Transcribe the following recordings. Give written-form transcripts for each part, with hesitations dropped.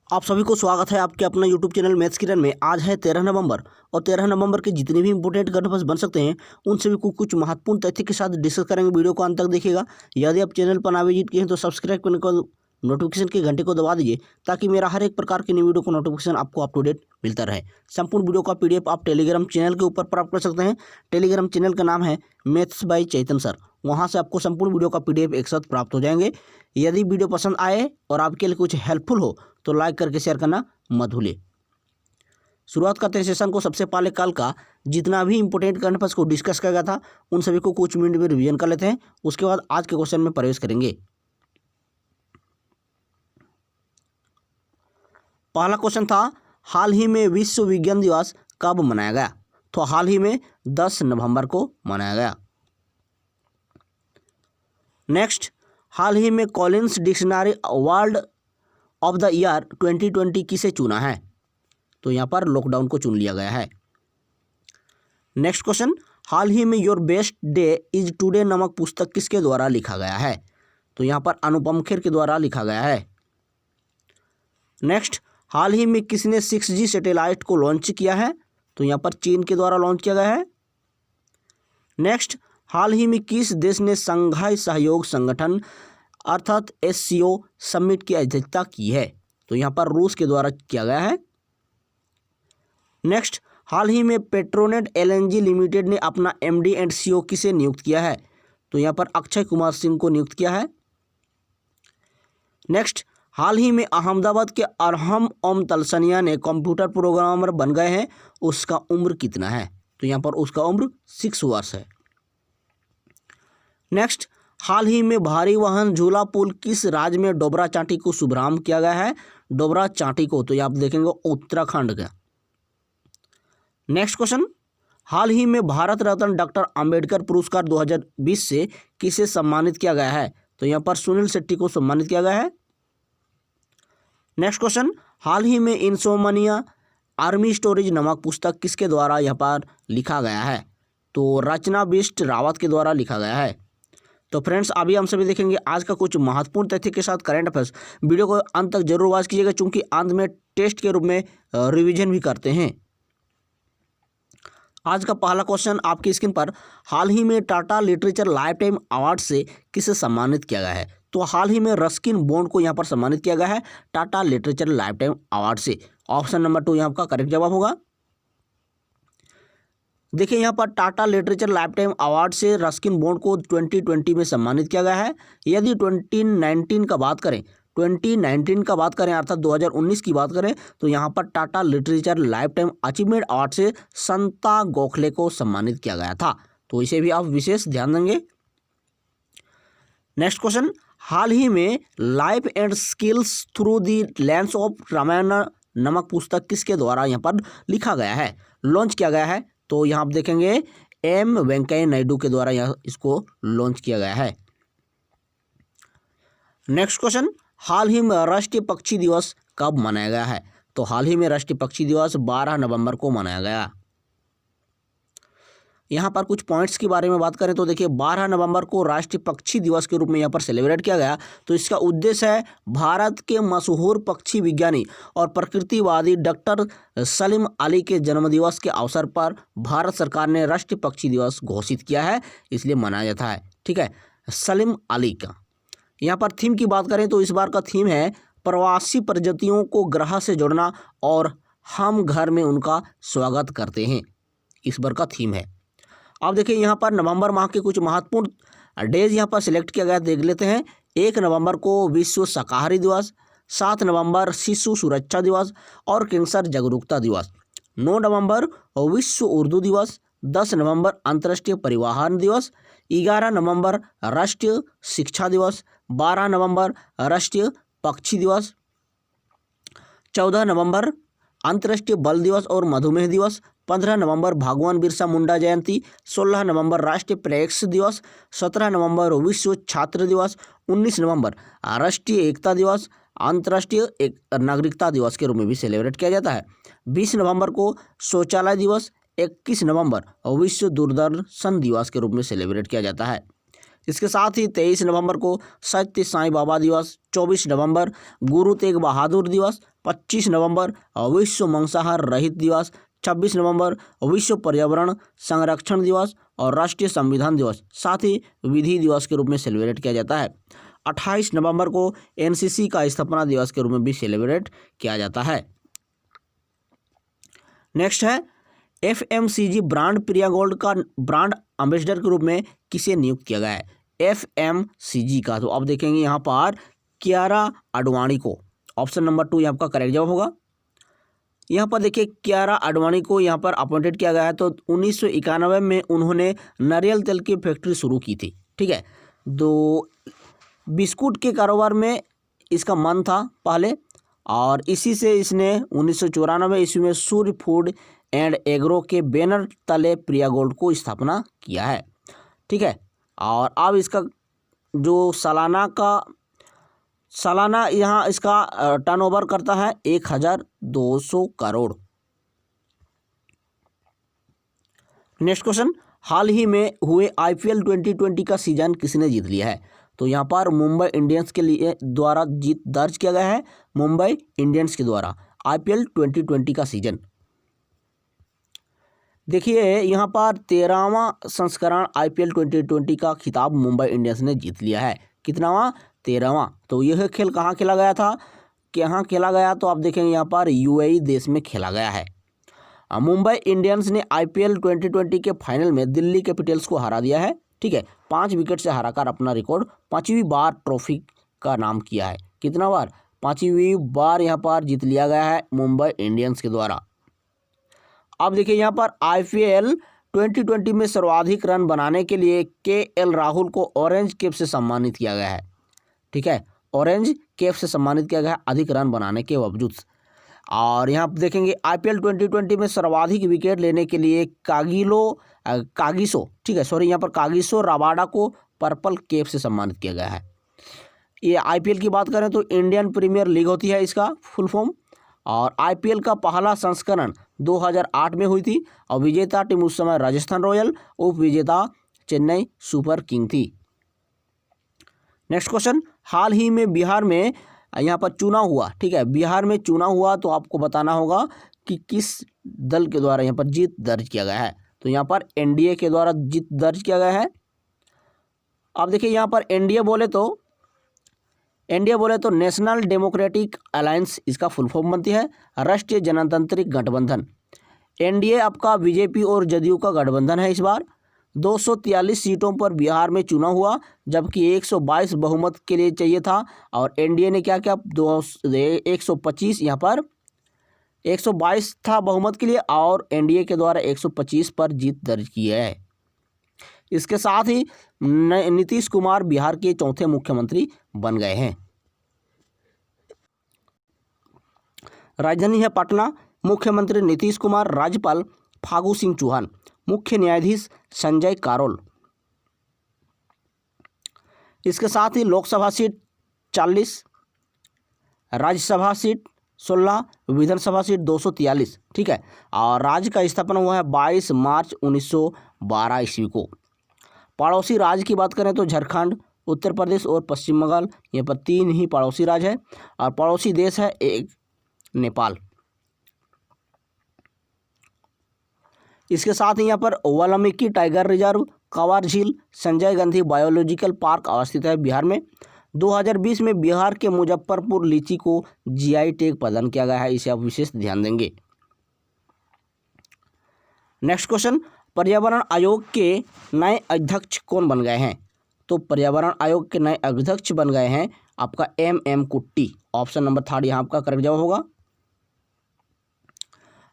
आप सभी को स्वागत है आपके अपना यूट्यूब चैनल मैथ्स किरण में। आज है 13 नवंबर और 13 नवंबर के जितने भी इंपोर्टेंट करंट अफेयर्स बन सकते हैं उन सभी को कुछ महत्वपूर्ण तथ्य के साथ डिस्कस करेंगे। वीडियो को अंत तक देखिएगा। यदि आप चैनल पर नए विजिट किए हैं तो सब्सक्राइब करने को नोटिफिकेशन के घंटे को दबा दीजिए ताकि मेरा हर एक प्रकार की नई वीडियो को नोटिफिकेशन आपको अप टू डेट मिलता रहे। संपूर्ण वीडियो का PDF आप टेलीग्राम चैनल के ऊपर प्राप्त कर सकते हैं। टेलीग्राम चैनल का नाम है मैथ्स बाय चैतन सर। वहाँ से आपको संपूर्ण वीडियो का PDF एक साथ प्राप्त हो जाएंगे। यदि वीडियो पसंद आए और आपके लिए कुछ हेल्पफुल हो तो लाइक करके शेयर करना मत भूलिए। शुरुआत करते हैं सेशन को। सबसे पहले कल का जितना भी इंपोर्टेंट करंट अफेयर्स को डिस्कस किया गया था उन सभी को कुछ मिनट में रिवीजन कर लेते हैं। उसके बाद आज के क्वेश्चन में प्रवेश करेंगे। पहला क्वेश्चन था, हाल ही में विश्व विज्ञान दिवस कब मनाया गया? तो हाल ही में 10 नवंबर को मनाया गया। नेक्स्ट, हाल ही में Collins dictionary award of the year 2020 किसे चुना है? तो यहाँ पर लॉकडाउन को चुन लिया गया है। नेक्स्ट क्वेश्चन, हाल ही में your best day is today नामक पुस्तक किसके द्वारा लिखा गया है? तो यहाँ पर अनुपम खेर के द्वारा लिखा गया है। नेक्स्ट, हाल ही में किसने 6G सैटेलाइट को लॉन्च किया है? तो यहाँ पर चीन के द्वारा लॉन्च किया गया है। नेक्स्ट, हाल ही में किस देश ने शंघाई सहयोग संगठन अर्थात SCO समिट की अध्यक्षता की है? तो यहाँ पर रूस के द्वारा किया गया है। नेक्स्ट, हाल ही में पेट्रोनेट LNG लिमिटेड ने अपना MD एंड CEO किसे नियुक्त किया है? तो यहाँ पर अक्षय कुमार सिंह को नियुक्त किया है। नेक्स्ट, हाल ही में अहमदाबाद के अरहम ओम तलसनिया ने कंप्यूटर प्रोग्रामर बन गए हैं, उसका उम्र कितना है? तो यहाँ पर उसका उम्र 6 वर्ष है। नेक्स्ट, हाल ही में भारी वाहन झूला पुल किस राज्य में डोबरा चांटी को शुभारंभ किया गया है? डोबरा चांटी को तो आप देखेंगे उत्तराखंड का। नेक्स्ट क्वेश्चन, हाल ही में भारत रत्न डॉक्टर अंबेडकर पुरस्कार 2020 से किसे सम्मानित किया गया है? तो यहाँ पर सुनील शेट्टी को सम्मानित किया गया है। नेक्स्ट क्वेश्चन, हाल ही में इंसोमनिया आर्मी स्टोरेज नामक पुस्तक किसके द्वारा यहाँ पर लिखा गया है? तो रचना बिष्ट रावत के द्वारा लिखा गया है। तो फ्रेंड्स, अभी हम सभी देखेंगे आज का कुछ महत्वपूर्ण तथ्य के साथ करंट अफेयर्स। वीडियो को अंत तक जरूर वॉच कीजिएगा क्योंकि अंत में टेस्ट के रूप में रिवीजन भी करते हैं। आज का पहला क्वेश्चन आपकी स्क्रीन पर, हाल ही में Tata literature life time award से किसे सम्मानित किया गया है? तो हाल ही में रस्किन बॉन्ड को यहाँ पर सम्मानित किया गया है Tata literature life time award से। ऑप्शन नंबर 2 यहाँ का करेक्ट जवाब होगा। देखिए यहाँ पर Tata literature life time award से रस्किन बॉन्ड को 2020 में सम्मानित किया गया है। यदि 2019 का बात करें अर्थात 2019 की बात करें तो यहाँ पर Tata literature life time achievement award से संता गोखले को सम्मानित किया गया था। तो इसे भी आप विशेष ध्यान देंगे। नेक्स्ट क्वेश्चन, हाल ही में life and skills through the lens of Ramayana नामक पुस्तक किसके द्वारा यहाँ पर लिखा गया है, लॉन्च किया गया है? तो यहाँ आप देखेंगे M वेंकैया नायडू के द्वारा यहाँ इसको लॉन्च किया गया है। नेक्स्ट क्वेश्चन, हाल ही में राष्ट्रीय पक्षी दिवस कब मनाया गया है? तो हाल ही में राष्ट्रीय पक्षी दिवस 12 नवंबर को मनाया गया। यहाँ पर कुछ पॉइंट्स के बारे में बात करें तो देखिए 12 नवंबर को राष्ट्रीय पक्षी दिवस के रूप में यहाँ पर सेलिब्रेट किया गया। तो इसका उद्देश्य है भारत के मशहूर पक्षी विज्ञानी और प्रकृतिवादी डॉक्टर सलीम अली के जन्मदिवस के अवसर पर भारत सरकार ने राष्ट्रीय पक्षी दिवस घोषित किया है, इसलिए मनाया जाता है। ठीक है, सलीम अली का। यहाँ पर थीम की बात करें तो इस बार का थीम है प्रवासी प्रजातियों को ग्रह से जोड़ना और हम घर में उनका स्वागत करते हैं, इस बार का थीम है। अब देखिए यहाँ पर नवंबर माह के कुछ महत्वपूर्ण डेज यहाँ पर सिलेक्ट किया गया, देख लेते हैं। 1 नवंबर को विश्व शाकाहारी दिवस, 7 नवंबर शिशु सुरक्षा दिवस और कैंसर जागरूकता दिवस, 9 नवंबर विश्व उर्दू दिवस, 10 नवंबर अंतर्राष्ट्रीय परिवहन दिवस, 11 नवंबर राष्ट्रीय शिक्षा दिवस, 12 नवंबर राष्ट्रीय पक्षी दिवस, 14 नवंबर अंतर्राष्ट्रीय बल दिवस और मधुमेह दिवस, 15 नवंबर भगवान बिरसा मुंडा जयंती, 16 नवंबर राष्ट्रीय प्रेस दिवस, 17 नवंबर विश्व छात्र दिवस, 19 नवंबर राष्ट्रीय एकता दिवस, अंतर्राष्ट्रीय नागरिकता दिवस के रूप में भी सेलिब्रेट किया जाता है। 20 नवंबर को शौचालय दिवस, 21 नवंबर विश्व दूरदर्शन दिवस के रूप में सेलिब्रेट किया जाता है। इसके साथ ही 23 नवंबर को सत्य साईं बाबा दिवस, 24 नवंबर गुरु तेग बहादुर दिवस, 25 नवंबर विश्व मांसाहार रहित दिवस, 26 नवंबर विश्व पर्यावरण संरक्षण दिवस और राष्ट्रीय संविधान दिवस, साथ ही विधि दिवस के रूप में सेलिब्रेट किया जाता है। 28 नवंबर को एनसीसी का स्थापना दिवस के रूप में भी सेलिब्रेट किया जाता है। नेक्स्ट है एफएमसीजी ब्रांड प्रिया गोल्ड का ब्रांड एम्बेसडर के रूप में किसे नियुक्त किया गया है? एफएमसीजी का, तो अब देखेंगे यहाँ पर कियारा आडवाणी को। ऑप्शन नंबर 2 यहाँ आपका करेक्ट जवाब होगा। यहाँ पर देखिए कियारा आडवाणी को यहाँ पर अपॉइंटेड किया गया है। तो 1991 में उन्होंने नारियल तेल की फैक्ट्री शुरू की थी, ठीक है। तो बिस्कुट के कारोबार में इसका मन था पहले, और इसी से इसने 1994 ईस्वी में सूर्य फूड एंड एग्रो के बैनर तले प्रिया गोल्ड को स्थापना किया है, ठीक है। और अब इसका जो सालाना यहाँ इसका टर्नओवर करता है 1200 करोड़। नेक्स्ट क्वेश्चन, हाल ही में हुए आईपीएल 2020 का सीजन किसने जीत लिया है? तो यहाँ पर मुंबई इंडियंस के लिए द्वारा जीत दर्ज किया गया है। मुंबई इंडियंस के द्वारा आईपीएल 2020 का सीजन। देखिए यहाँ पर 13वां संस्करण आईपीएल 2020 का खिताब मुंबई इंडियंस ने जीत लिया है। कितनावां? 13वां। तो यह खेल कहाँ खेला गया था? कहाँ खेला गया? तो आप देखेंगे यहाँ पर यूएई देश में खेला गया है। मुंबई इंडियंस ने आईपीएल 2020 के फाइनल में दिल्ली कैपिटल्स को हरा दिया है, ठीक है। 5 विकेट से हराकर अपना रिकॉर्ड 5वीं बार ट्रॉफी का नाम किया है। कितना बार? 5वीं बार यहाँ पर जीत लिया गया है मुंबई इंडियंस के द्वारा। अब देखिए यहाँ पर आईपीएल 2020 में सर्वाधिक रन बनाने के लिए केएल राहुल को ऑरेंज कैप से सम्मानित किया गया है, ठीक है। ऑरेंज कैप से सम्मानित किया गया है अधिक रन बनाने के बावजूद। और यहाँ पर देखेंगे आईपीएल 2020 में सर्वाधिक विकेट लेने के लिए कागिसो रबाडा को पर्पल कैप से सम्मानित किया गया है। ये आईपीएल की बात करें तो इंडियन प्रीमियर लीग होती है इसका फुल फॉर्म। और आईपीएल का पहला संस्करण 2008 में हुई थी और विजेता टीम उस समय राजस्थान रॉयल, उप विजेता चेन्नई सुपर किंग थी। नेक्स्ट क्वेश्चन, हाल ही में बिहार में यहाँ पर चुनाव हुआ, ठीक है। बिहार में चुनाव हुआ तो आपको बताना होगा कि किस दल के द्वारा यहाँ पर जीत दर्ज किया गया है। तो यहाँ पर एनडीए के द्वारा जीत दर्ज किया गया है। अब देखिए यहाँ पर एनडीए बोले तो नेशनल डेमोक्रेटिक अलायंस इसका फुल फॉर्म बनती है, राष्ट्रीय जनतांत्रिक गठबंधन। एनडीए आपका बीजेपी और जदयू का गठबंधन है। इस बार 243 सीटों पर बिहार में चुनाव हुआ, जबकि 122 बहुमत के लिए चाहिए था और एनडीए ने क्या 125 यहाँ पर 122 था बहुमत के लिए और एनडीए के द्वारा 125 पर जीत दर्ज की है। इसके साथ ही नीतीश कुमार बिहार के चौथे मुख्यमंत्री बन गए हैं। राजधानी है पटना, मुख्यमंत्री नीतीश कुमार, राज्यपाल फागू सिंह चौहान, मुख्य न्यायाधीश संजय करोल। इसके साथ ही लोकसभा सीट 40, राज्यसभा सीट 16, विधानसभा सीट 243, ठीक है। और राज्य का स्थापना हुआ है 22 मार्च 1912 ईस्वी को। पड़ोसी राज्य की बात करें तो झारखंड, उत्तर प्रदेश और पश्चिम बंगाल, यहाँ पर 3 ही पड़ोसी राज्य है। और पड़ोसी देश है एक नेपाल। इसके साथ ही यहाँ पर वाल्मीकि टाइगर रिजर्व, कांवर झील, संजय गांधी बायोलॉजिकल पार्क अवस्थित है बिहार में। 2020 में बिहार के मुजफ्फरपुर लीची को जीआई टैग प्रदान किया गया है, इसे आप विशेष ध्यान देंगे। नेक्स्ट क्वेश्चन, पर्यावरण आयोग के नए अध्यक्ष कौन बन गए हैं? तो पर्यावरण आयोग के नए अध्यक्ष बन गए हैं आपका एम कुट्टी। ऑप्शन नंबर 3 यहाँ आपका करेक्ट जवाब होगा।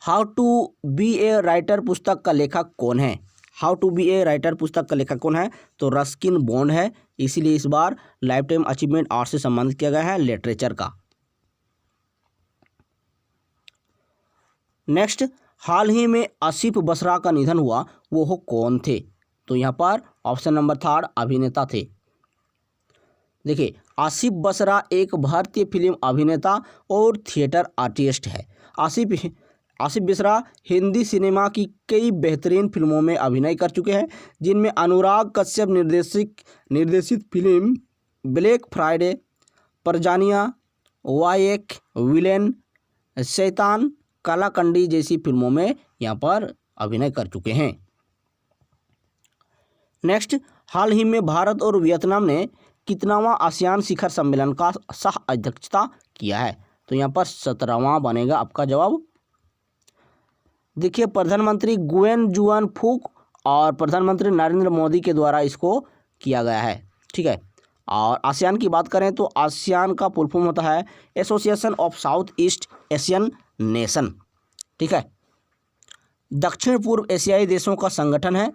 How to be a writer पुस्तक का लेखक कौन है? How to be a writer पुस्तक का लेखक कौन है? तो रस्किन बॉन्ड है, इसीलिए इस बार लाइफ टाइम अचीवमेंट अवार्ड से सम्मानित किया गया है लिटरेचर का। नेक्स्ट, हाल ही में आसिफ बसरा का निधन हुआ, वो कौन थे? तो यहाँ पर ऑप्शन नंबर 3 अभिनेता थे। देखिए आसिफ बसरा एक भारतीय फिल्म अभिनेता और थिएटर आर्टिस्ट है। आसिफ आसिफ मिश्रा हिंदी सिनेमा की कई बेहतरीन फिल्मों में अभिनय कर चुके हैं, जिनमें अनुराग कश्यप निर्देशित फिल्म ब्लैक फ्राइडे, परजानिया, वायक, विलेन, शैतान, कालाकंडी जैसी फिल्मों में यहाँ पर अभिनय कर चुके हैं। नेक्स्ट, हाल ही में भारत और वियतनाम ने कितनावां आसियान शिखर सम्मेलन का सह अध्यक्षता किया है? तो यहाँ पर 17वां बनेगा आपका जवाब। देखिए, प्रधानमंत्री गुएन जुआन फूक और प्रधानमंत्री नरेंद्र मोदी के द्वारा इसको किया गया है। ठीक है, और आसियान की बात करें तो आसियान का फुल फॉर्म होता है association of south east Asian nation. ठीक है, दक्षिण पूर्व एशियाई देशों का संगठन है,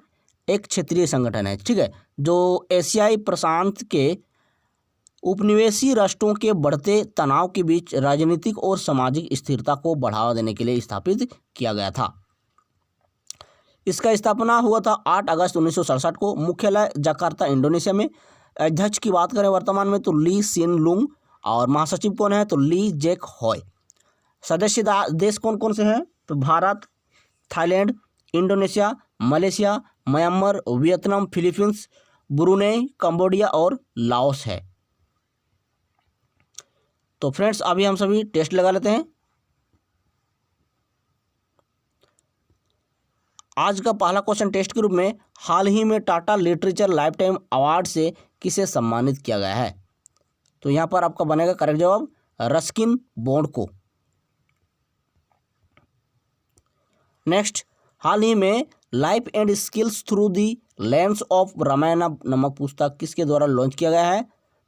एक क्षेत्रीय संगठन है। ठीक है, जो एशियाई प्रशांत के उपनिवेशी राष्ट्रों के बढ़ते तनाव के बीच राजनीतिक और सामाजिक स्थिरता को बढ़ावा देने के लिए स्थापित किया गया था। इसका स्थापना हुआ था 8 अगस्त 1967 को। मुख्यालय जकार्ता, इंडोनेशिया में। अध्यक्ष की बात करें वर्तमान में तो ली सिन लुंग, और महासचिव कौन है तो ली जेक हॉय। सदस्य देश कौन कौन से हैं तो Bharat, Thailand, Indonesia, Malaysia, Myanmar, Vietnam, Philippines, Brunei, Cambodia और लाओस है। तो फ्रेंड्स, अभी हम सभी टेस्ट लगा लेते हैं। आज का पहला क्वेश्चन टेस्ट के रूप में, हाल ही में Tata literature life time award से किसे सम्मानित किया गया है? तो यहाँ पर आपका बनेगा करेक्ट जवाब रस्किन बॉन्ड को। नेक्स्ट, हाल ही में life and skills through the lens of Ramayana नामक पुस्तक किसके द्वारा लॉन्च किया गया है?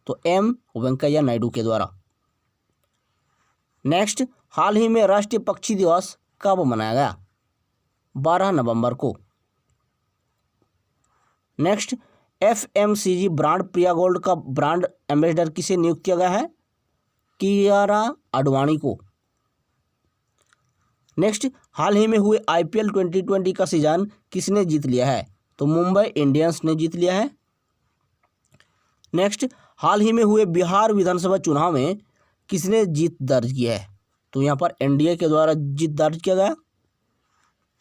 तो एम वेंकैया नायडू के द्वारा। नेक्स्ट, हाल ही में राष्ट्रीय पक्षी दिवस कब मनाया गया? 12 नवंबर को। नेक्स्ट, FMCG ब्रांड प्रिया गोल्ड का ब्रांड एम्बेसडर किसे नियुक्त किया गया है? कियारा आडवाणी को। नेक्स्ट, हाल ही में हुए IPL 2020 का सीजन किसने जीत लिया है? तो मुंबई इंडियंस ने जीत लिया है। नेक्स्ट, हाल ही में हुए बिहार विधानसभा चुनाव में किसने जीत दर्ज की है? तो यहाँ पर NDA के द्वारा जीत दर्ज किया गया।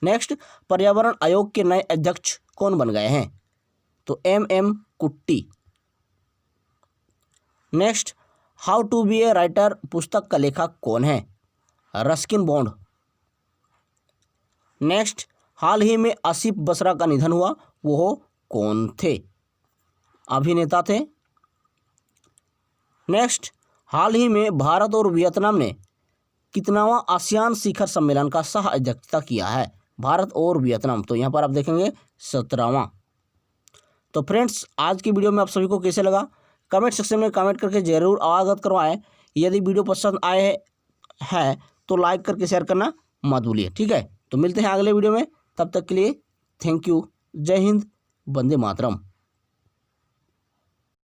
नेक्स्ट, पर्यावरण आयोग के नए अध्यक्ष कौन बन गए हैं? तो MM Kutty. Next, how to be a writer पुस्तक का लेखक कौन है? Ruskin Bond. नेक्स्ट, हाल ही में आसिफ बसरा का निधन हुआ, वो कौन थे? अभिनेता थे। नेक्स्ट, हाल ही में भारत और वियतनाम ने कितनावां आसियान शिखर सम्मेलन का सह अध्यक्षता किया है? भारत और वियतनाम, तो यहाँ पर आप देखेंगे 17वां। तो फ्रेंड्स, आज की वीडियो में आप सभी को कैसे लगा कमेंट सेक्शन में कमेंट करके जरूर अवगत करवाएं। यदि वीडियो पसंद आए है तो लाइक करके शेयर करना मत भूलिए। ठीक है, तो मिलते हैं अगले वीडियो में, तब तक के लिए थैंक यू। जय हिंद, वंदे मातरम।